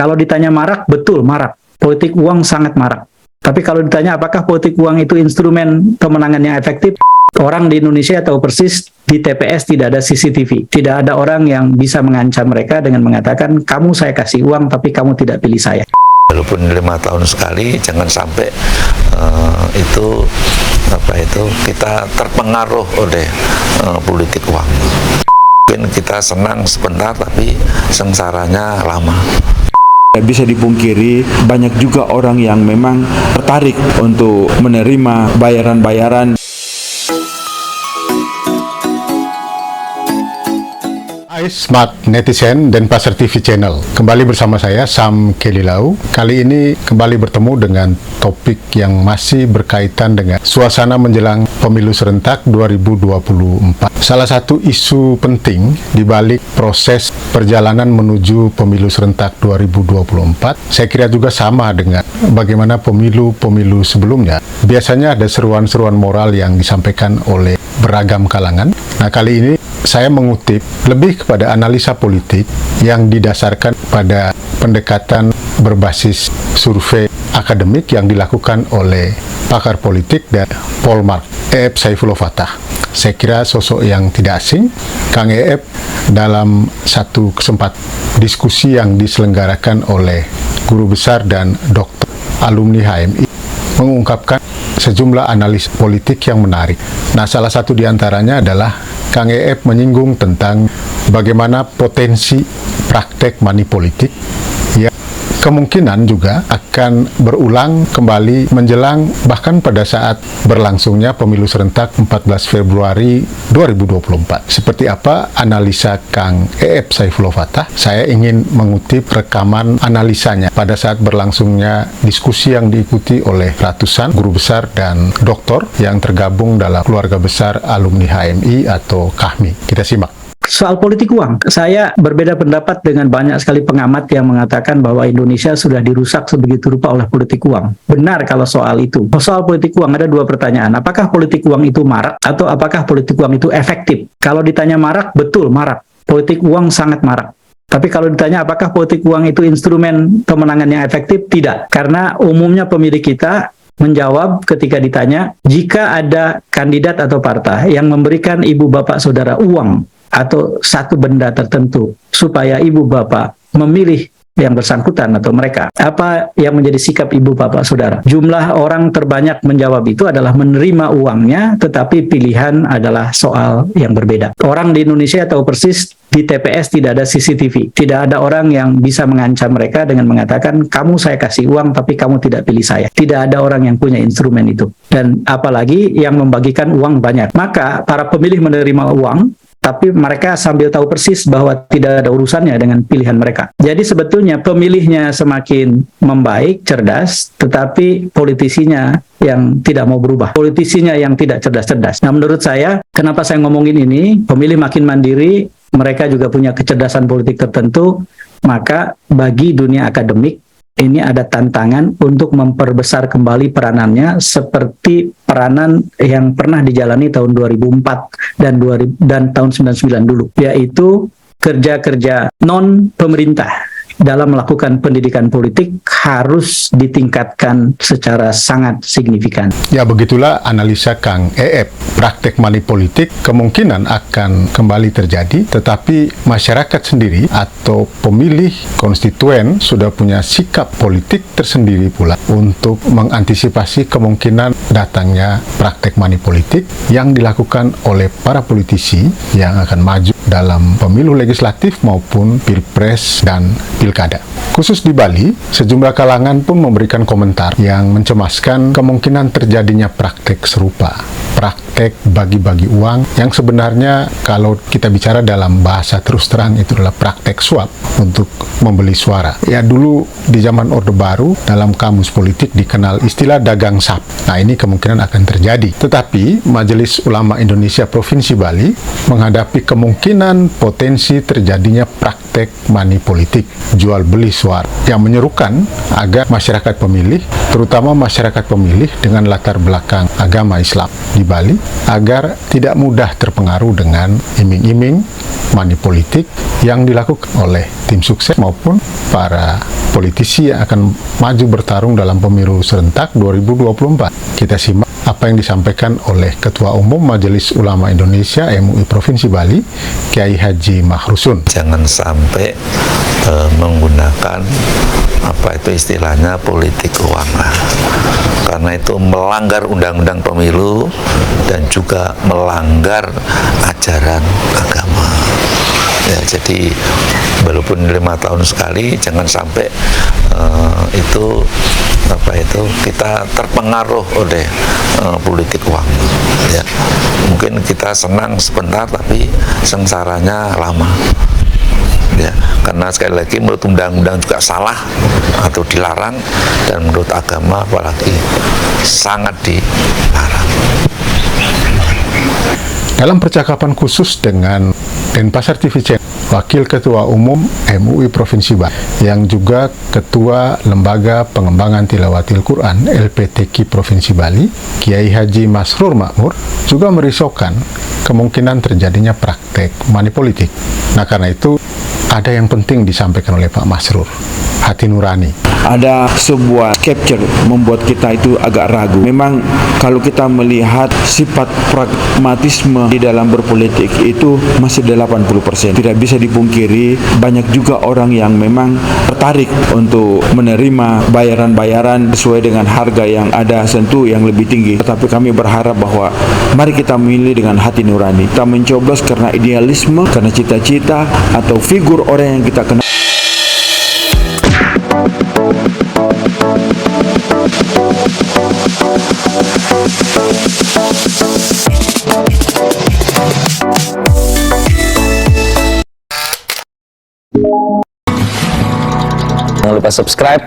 Kalau ditanya marak, betul marak. Politik uang sangat marak. Tapi kalau ditanya apakah politik uang itu instrumen pemenangan yang efektif, orang di Indonesia tahu persis di TPS tidak ada CCTV. Tidak ada orang yang bisa mengancam mereka dengan mengatakan, kamu saya kasih uang tapi kamu tidak pilih saya. Walaupun 5 tahun sekali, jangan sampai kita terpengaruh oleh politik uang. Mungkin kita senang sebentar tapi sengsaranya lama. Bisa dipungkiri, banyak juga orang yang memang tertarik untuk menerima bayaran-bayaran. Hai Smart Netizen dan Pasar TV Channel. Kembali bersama saya Sam Kelilau. Kali ini kembali bertemu dengan topik yang masih berkaitan dengan suasana menjelang pemilu serentak 2024. Salah satu isu penting di balik proses perjalanan menuju pemilu serentak 2024, saya kira juga sama dengan bagaimana pemilu-pemilu sebelumnya. Biasanya ada seruan-seruan moral yang disampaikan oleh beragam kalangan. Nah, kali ini saya mengutip lebih kepada analisa politik yang didasarkan pada pendekatan berbasis survei akademik yang dilakukan oleh pakar politik dan Polmark, E.F. Saifullah Fattah. Saya kira sosok yang tidak asing, Kang E.F. dalam satu kesempatan diskusi yang diselenggarakan oleh guru besar dan dokter alumni HMI mengungkapkan sejumlah analis politik yang menarik. Nah, salah satu diantaranya adalah Kang E.F. menyinggung tentang bagaimana potensi praktek money politik yang kemungkinan juga akan berulang kembali menjelang bahkan pada saat berlangsungnya pemilu serentak 14 Februari 2024. Seperti apa analisa Kang E.F. Saifullah Fattah? Saya ingin mengutip rekaman analisanya pada saat berlangsungnya diskusi yang diikuti oleh ratusan guru besar dan doktor yang tergabung dalam keluarga besar alumni HMI atau KAHMI. Kita simak. Soal politik uang, saya berbeda pendapat dengan banyak sekali pengamat yang mengatakan bahwa Indonesia sudah dirusak sebegitu rupa oleh politik uang. Benar kalau soal itu. Soal politik uang ada dua pertanyaan. Apakah politik uang itu marak atau apakah politik uang itu efektif? Kalau ditanya marak, betul marak. Politik uang sangat marak. Tapi kalau ditanya apakah politik uang itu instrumen pemenangan yang efektif? Tidak. Karena umumnya pemilih kita menjawab ketika ditanya, jika ada kandidat atau partai yang memberikan ibu bapak saudara uang atau satu benda tertentu supaya ibu bapak memilih yang bersangkutan atau mereka, apa yang menjadi sikap ibu bapak saudara? Jumlah orang terbanyak menjawab itu adalah menerima uangnya, tetapi pilihan adalah soal yang berbeda. Orang di Indonesia tahu persis di TPS tidak ada CCTV. Tidak ada orang yang bisa mengancam mereka dengan mengatakan, kamu saya kasih uang tapi kamu tidak pilih saya. Tidak ada orang yang punya instrumen itu. Dan apalagi yang membagikan uang banyak. Maka para pemilih menerima uang, tapi mereka sambil tahu persis bahwa tidak ada urusannya dengan pilihan mereka. Jadi sebetulnya pemilihnya semakin membaik, cerdas, tetapi politisinya yang tidak mau berubah. Politisinya yang tidak cerdas-cerdas. Nah, menurut saya, kenapa saya ngomongin ini, pemilih makin mandiri, mereka juga punya kecerdasan politik tertentu, maka bagi dunia akademik, ini ada tantangan untuk memperbesar kembali peranannya seperti peranan yang pernah dijalani tahun 2004 dan tahun 99 dulu, yaitu kerja-kerja non-pemerintah dalam melakukan pendidikan politik harus ditingkatkan secara sangat signifikan. Ya, begitulah analisa Kang E.F. Praktek money politik kemungkinan akan kembali terjadi, tetapi masyarakat sendiri atau pemilih konstituen sudah punya sikap politik tersendiri pula untuk mengantisipasi kemungkinan datangnya praktek money politik yang dilakukan oleh para politisi yang akan maju dalam pemilu legislatif maupun pilpres dan pilkada. Khusus di Bali, sejumlah kalangan pun memberikan komentar yang mencemaskan kemungkinan terjadinya praktek serupa. Praktek bagi-bagi uang yang sebenarnya kalau kita bicara dalam bahasa terus terang itu adalah praktek suap untuk membeli suara. Ya, dulu di zaman Orde Baru dalam kamus politik dikenal istilah dagang sap. Nah, ini kemungkinan akan terjadi. Tetapi Majelis Ulama Indonesia Provinsi Bali menghadapi kemungkinan potensi terjadinya praktek money politik, jual beli suara, yang menyerukan agar masyarakat pemilih, terutama masyarakat pemilih dengan latar belakang agama Islam di Bali, agar tidak mudah terpengaruh dengan iming-iming money politik yang dilakukan oleh tim sukses maupun para politisi yang akan maju bertarung dalam pemilu serentak 2024. Kita simak apa yang disampaikan oleh Ketua Umum Majelis Ulama Indonesia MUI Provinsi Bali, Kiai Haji Mahrusun. Jangan sampai menggunakan apa itu istilahnya politik uang lah. Karena itu melanggar undang-undang pemilu dan juga melanggar ajaran agama. Ya, jadi walaupun 5 tahun sekali jangan sampai itu kita terpengaruh oleh politik uang. Ya, mungkin kita senang sebentar tapi sengsaranya lama. Ya, karena sekali lagi menurut undang-undang juga salah atau dilarang, dan menurut agama apalagi sangat dilarang. Dalam percakapan khusus dengan Denpasar TV Channel, Wakil Ketua Umum MUI Provinsi Bali yang juga Ketua Lembaga Pengembangan Tilawatil Quran LPTQ Provinsi Bali, Kiai Haji Masrur Makmur, juga merisaukan kemungkinan terjadinya praktek money politik. Nah, karena itu ada yang penting disampaikan oleh Pak Masrur, hati nurani. Ada sebuah capture membuat kita itu agak ragu. Memang kalau kita melihat sifat pragmatisme di dalam berpolitik itu masih 80%. Tidak bisa dipungkiri banyak juga orang yang memang tertarik untuk menerima bayaran-bayaran sesuai dengan harga yang ada, tentu yang lebih tinggi. Tetapi kami berharap bahwa mari kita memilih dengan hati nurani. Kita mencoblos karena idealisme, karena cita-cita atau figur orang yang kita kenal. Jangan lupa subscribe,